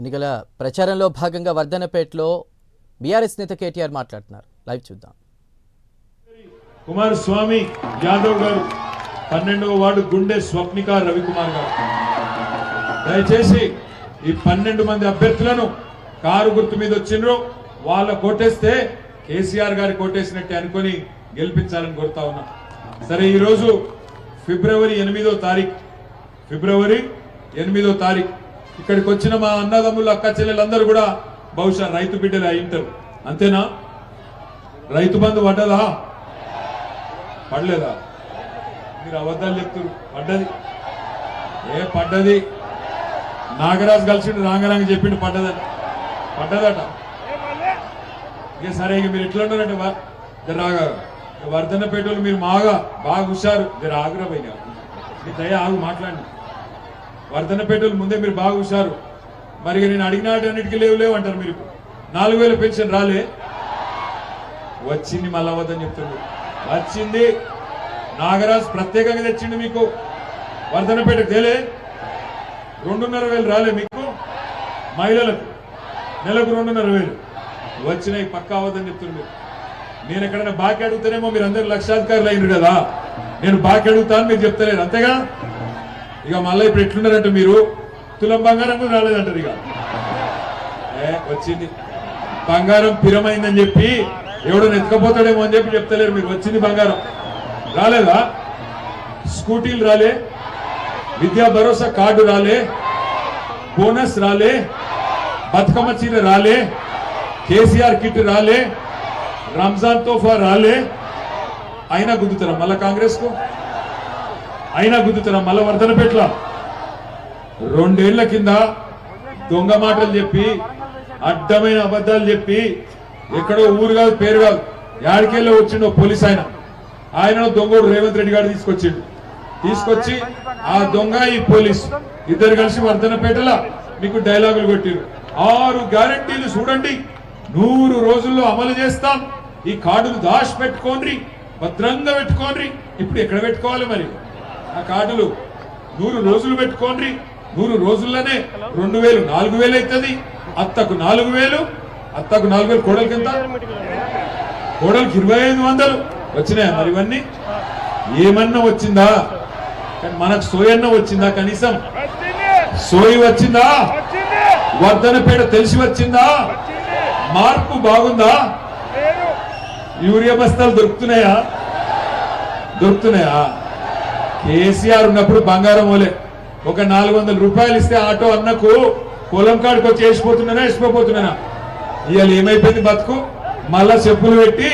ఎన్నికల ప్రచారంలో భాగంగా వర్ధనపేటలో బీఆర్ఎస్ నేత కేటీఆర్ మాట్లాడుతున్నారు. లైవ్ చూద్దాం. కుమారస్వామి యాదవ్ గారు 12వ వార్డు గుండె స్వప్నిక రవికుమార్ గారు దయచేసి ఈ 12 మంది అభ్యర్థులను కారు గుర్తు మీద వచ్చిండ్రు వాళ్ళ కోటేస్తే కేసీఆర్ గారి కోటేసినట్టే అనుకొని గెలిపించాలని కోరుతా ఉన్నా. సరే, ఈరోజు ఫిబ్రవరి 8వ తారీఖు ఇక్కడికి వచ్చిన మా అన్నదమ్ములు అక్క చెల్లెలందరూ కూడా బహుశా రైతు బిడ్డలు అయింటారు. అంతేనా? రైతు బంధు పడ్డదా? పడలేదా? మీరు అబద్ధాలు చెప్తారు. పడ్డది. నాగరాజు కలిసిండు, రాంగరాంగ చెప్పిండు పడ్డదట. ఇక సరే, ఇక మీరు ఎట్లా ఉన్నారంటే రాగా వర్ధనపేటలు మీరు బాగా హుషారు. మీరు ఆగ్రహపోయినా మీ దయ ఆగు మాట్లాడి. వర్ధనపేటలు ముందే మీరు బాగా హుషారు. మరి నేను అడిగినాటన్నిటికీ లేవు అంటారు. మీరు 4000 పెన్షన్ రాలే, వచ్చింది. మళ్ళా వద్దని చెప్తున్నారు. వచ్చింది. నాగరాజు ప్రత్యేకంగా తెచ్చిండు మీకు. వర్ధనపేటకు తేలే 2,500 రాలే మీకు. మహిళలకు నెలకు 2,500 వచ్చినాయి. పక్కా అవద్దని చెప్తున్నారు. నేను ఎక్కడైనా బాకీ అడుగుతానేమో మీరు అందరు లక్షాధికారులు అయినారు కదా, నేను బాకీ అడుగుతాను మీరు చెప్తలేరు. అంతేగా? ఇక మళ్ళీ ఇప్పుడు ఎట్లున్నారంటే మీరు తులం బంగారం కూడా రాలేదంటారు. ఇక వచ్చింది బంగారం పిరమైందని చెప్పి ఎవడో ఎత్తుకపోతాడేమో అని చెప్పి చెప్తలేరు. మీరు వచ్చింది బంగారం రాలేదా? స్కూటీలు రాలే, విద్యా భరోసా కార్డు రాలే, బోనస్ రాలే, బతుకమ్మ చీర రాలే, కేసీఆర్ కిట్ రాలే, రంజాన్ తోఫా రాలే. అయినా గుద్దుతారా మళ్ళా కాంగ్రెస్ కు? అయినా గుద్దుతారా మళ్ళా వర్ధనపేటలో? 2 ఏళ్ల కింద దొంగ మాటలు చెప్పి, అడ్డమైన అబద్ధాలు చెప్పి, ఎక్కడో ఊరు కాదు పేరు కాదు యాడికెళ్ళో వచ్చిండో పోలీస్ ఆయన దొంగోడు రేవంత్ రెడ్డి గారు తీసుకొచ్చి ఆ దొంగ ఈ పోలీసు ఇద్దరు కలిసి వర్ధనపేటలో మీకు డైలాగులు కొట్టిరు. 6 గ్యారంటీలు చూడండి, 100 రోజుల్లో అమలు చేస్తాం. ఈ కార్డులు దాచి పెట్టుకోండి, భద్రంగా పెట్టుకోండి. ఇప్పుడు ఎక్కడ పెట్టుకోవాలి మరి ఆ కార్డులు? 100 రోజులు పెట్టుకోండి. 100 రోజుల్లోనే 2,000 4,000 అవుతుంది. అత్తకు 4,000 కోడలికి ఎంత? కోడలికి 2,500 వచ్చినాయా మరి? ఇవన్నీ ఏమన్నా వచ్చిందా? కానీ మనకు సోయన్న వచ్చిందా? కనీసం సోయి వచ్చిందా? వర్ధనపేట తెలిసి వచ్చిందా? మార్పు బాగుందా? యూరియా బస్తాలు దొరుకుతున్నాయా? కేసీఆర్ ఉన్నప్పుడు బంగారం ఓలే. ఒక 400 రూపాయలు ఇస్తే ఆటో అన్నకు పొలం కాడికి వచ్చి వేసిపోతున్నానా? ఇవాళ ఏమైపోయింది బతుకు? మళ్ళా చెప్పులు పెట్టి